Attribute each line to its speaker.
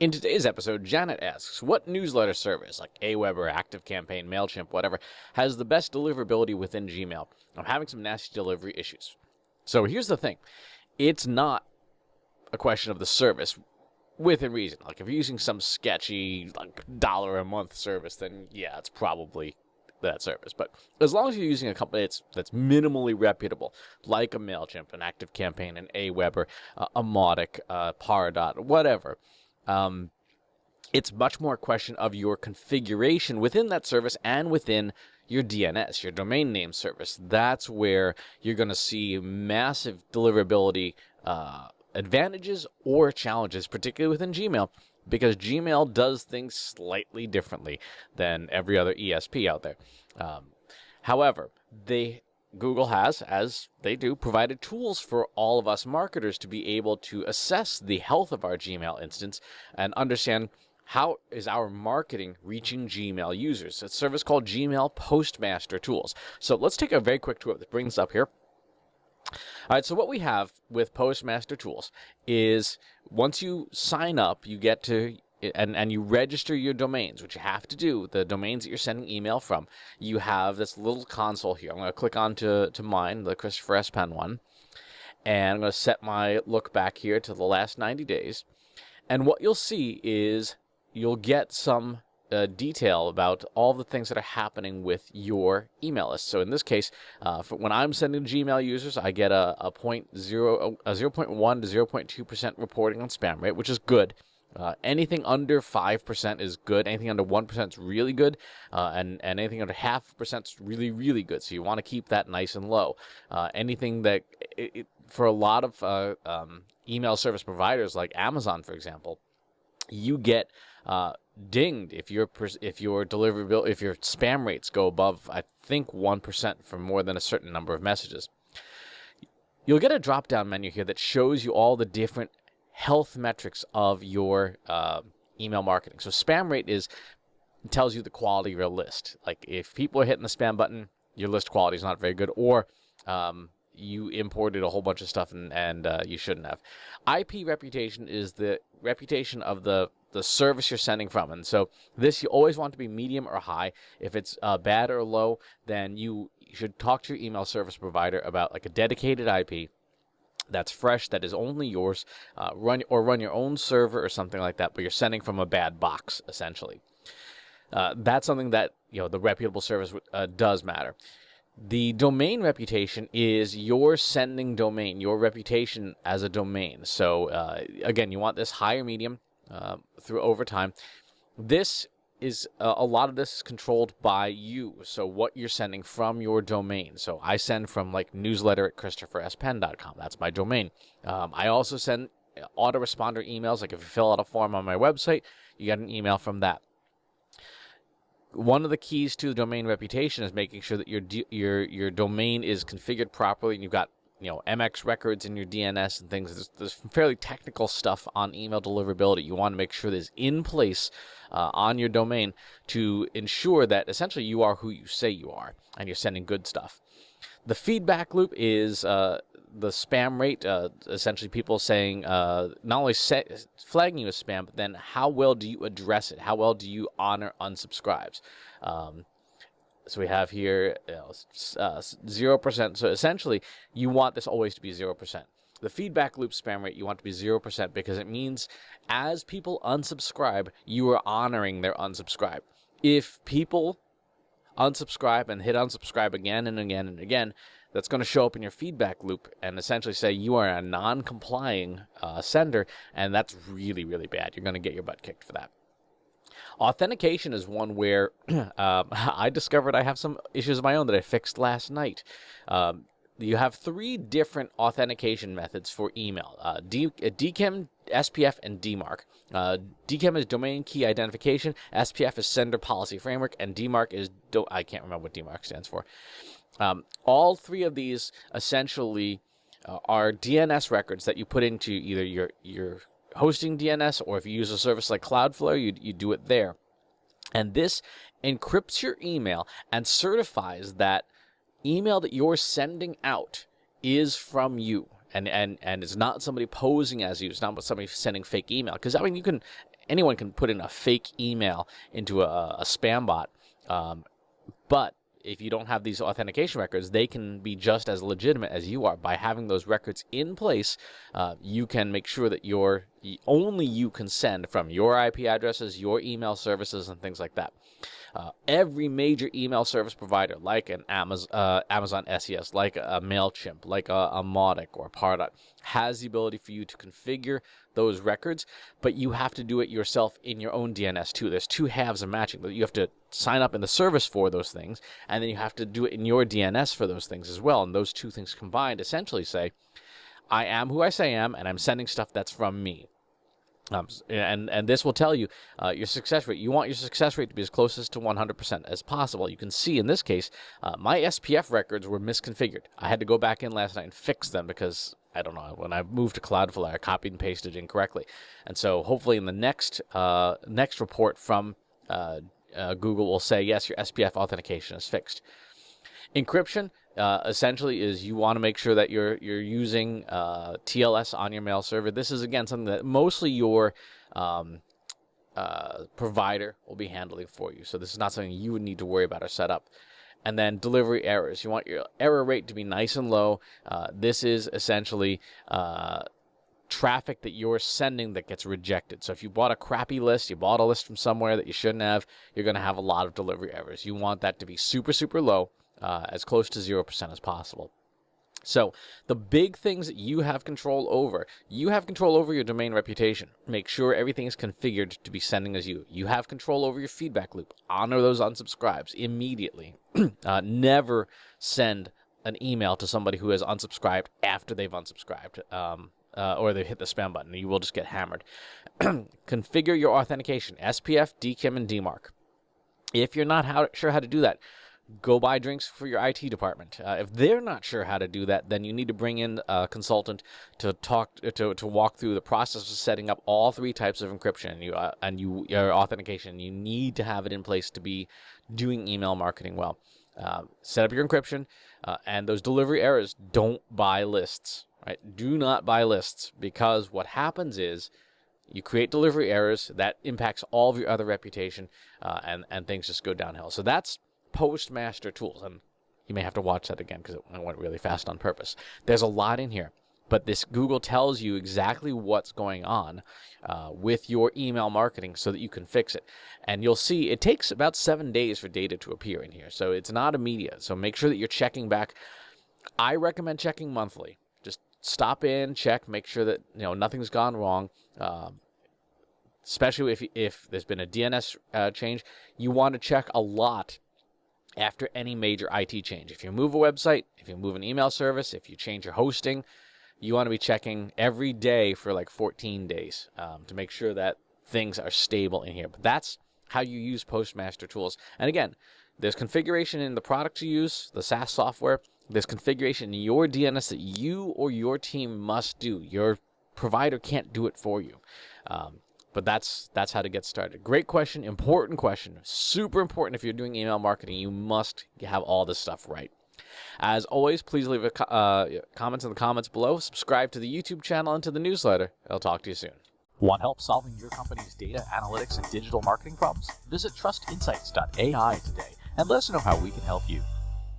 Speaker 1: In today's episode, Janet asks, what newsletter service, like aweber, activecampaign, mailchimp, whatever, has the best deliverability within Gmail? I'm having some nasty delivery issues. So here's the thing. It's not a question of the service within reason. Like if you're using some sketchy like $1 a month service, then yeah, it's probably that service. But as long as you're using a company that's minimally reputable, like a MailChimp, an ActiveCampaign, an aweber, a Mautic, Pardot, whatever, it's much more a question of your configuration within that service and within your DNS, your domain name service. That's where you're going to see massive deliverability advantages or challenges, particularly within Gmail, because Gmail does things slightly differently than every other ESP out there. However, Google has, as they do, provided tools for all of us marketers to be able to assess the health of our Gmail instance and understand how is our marketing reaching Gmail users. It's a service called Gmail Postmaster Tools. So let's take a very quick tour. Let's bring this up here. All right, so what we have with Postmaster Tools is once you sign up, you get to and you register your domains, which you have to do, the domains that you're sending email from. You have this little console here. I'm going to click on to mine, the Christopher S. Penn one, and I'm going to set my look back here to the last 90 days. And what you'll see is you'll get some detail about all the things that are happening with your email list. So in this case, when I'm sending Gmail users, I get a 0.1 to 0.2% reporting on spam rate, which is good. Anything under 5% is good. Anything under 1% is really good. And anything under 0.5% is really, really good. So you want to keep that nice and low. Anything that, for a lot of email service providers like Amazon, for example, you get dinged if your deliverability, if your spam rates go above, I think, 1% for more than a certain number of messages. You'll get a drop-down menu here that shows you all the different health metrics of your email marketing. So spam rate tells you the quality of your list. Like if people are hitting the spam button, your list quality is not very good, or you imported a whole bunch of stuff and you shouldn't have. IP reputation is the reputation of the service you're sending from. And so this you always want to be medium or high. If it's bad or low, then you should talk to your email service provider about like a dedicated IP that's fresh, that is only yours, run your own server or something like that, but you're sending from a bad box, essentially. That's something that the reputable service does matter. The domain reputation is your sending domain, your reputation as a domain. So again, you want this high or medium through over time. This is a lot of this is controlled by you. So what you're sending from your domain. So I send from like newsletter@christopherspenn.com. That's my domain. I also send autoresponder emails. Like if you fill out a form on my website, you get an email from that. One of the keys to the domain reputation is making sure that your domain is configured properly and you've got MX records in your DNS and things. There's fairly technical stuff on email deliverability. You want to make sure that is in place on your domain to ensure that essentially you are who you say you are and you're sending good stuff. The feedback loop is the spam rate, essentially people saying, not only flagging you as spam, but then how well do you address it? How well do you honor unsubscribes? So we have here 0%. So essentially, you want this always to be 0%. The feedback loop spam rate, you want to be 0% because it means as people unsubscribe, you are honoring their unsubscribe. If people unsubscribe and hit unsubscribe again and again and again, that's going to show up in your feedback loop and essentially say you are a non-complying sender, and that's really, really bad. You're going to get your butt kicked for that. Authentication is one where I discovered I have some issues of my own that I fixed last night. You have 3 different authentication methods for email, DKIM, SPF, and DMARC. DKIM is domain key identification, SPF is sender policy framework, and DMARC is, I can't remember what DMARC stands for. All 3 of these essentially are DNS records that you put into either your hosting DNS, or if you use a service like Cloudflare, you do it there. And this encrypts your email and certifies that email that you're sending out is from you and it's not somebody posing as you. It's not somebody sending fake email. Because, I mean, you can, anyone can put in a fake email into a spam bot, but if you don't have these authentication records, they can be just as legitimate as you are. By having those records in place, you can make sure that only you can send from your IP addresses, your email services, and things like that. Every major email service provider, like an Amazon SES, like a MailChimp, like a Mautic or Pardot, has the ability for you to configure those records, but you have to do it yourself in your own DNS too. There's two halves of matching. You have to sign up in the service for those things, and then you have to do it in your DNS for those things as well. And those two things combined essentially say, I am who I say I am, and I'm sending stuff that's from me. And this will tell you your success rate. You want your success rate to be as close to 100% as possible. You can see in this case, my SPF records were misconfigured. I had to go back in last night and fix them because, I don't know, when I moved to Cloudflare, I copied and pasted incorrectly. And so hopefully in the next report from Google will say, yes, your SPF authentication is fixed. Encryption essentially is you want to make sure that you're using TLS on your mail server. This is, again, something that mostly your provider will be handling for you. So this is not something you would need to worry about or set up. And then delivery errors. You want your error rate to be nice and low. This is essentially traffic that you're sending that gets rejected. So if you bought a crappy list, you bought a list from somewhere that you shouldn't have, you're going to have a lot of delivery errors. You want that to be super, super low. As close to 0% as possible. So the big things that you have control over your domain reputation. Make sure everything is configured to be sending as you. You have control over your feedback loop. Honor those unsubscribes immediately. Never send an email to somebody who has unsubscribed after they've unsubscribed. Or they hit the spam button. You will just get hammered. Configure your authentication. SPF, DKIM, and DMARC. If you're not sure how to do that, go buy drinks for your IT department. If they're not sure how to do that, then you need to bring in a consultant to walk through the process of setting up all three types of encryption your authentication. You need to have it in place to be doing email marketing well. Set up your encryption, and those delivery errors. Don't buy lists. Right? Do not buy lists, because what happens is you create delivery errors that impacts all of your other reputation, and things just go downhill. So that's Postmaster tools, and you may have to watch that again because it went really fast on purpose. There's a lot in here, but this Google tells you exactly what's going on with your email marketing so that you can fix it. And you'll see it takes about 7 days for data to appear in here, so it's not immediate. So make sure that you're checking back. I recommend checking monthly. Just stop in, check, make sure that nothing's gone wrong. Especially if there's been a DNS change, you want to check a lot after any major IT change. If you move a website, if you move an email service, if you change your hosting, you want to be checking every day for like 14 days to make sure that things are stable in here. But that's how you use Postmaster tools. And again, there's configuration in the product you use, the SaaS software. There's configuration in your DNS that you or your team must do. Your provider can't do it for you. But that's how to get started. Great question, important question, super important if you're doing email marketing. You must have all this stuff right. As always, please leave comments in the comments below. Subscribe to the YouTube channel and to the newsletter. I'll talk to you soon.
Speaker 2: Want help solving your company's data, analytics, and digital marketing problems? Visit trustinsights.ai today and let us know how we can help you.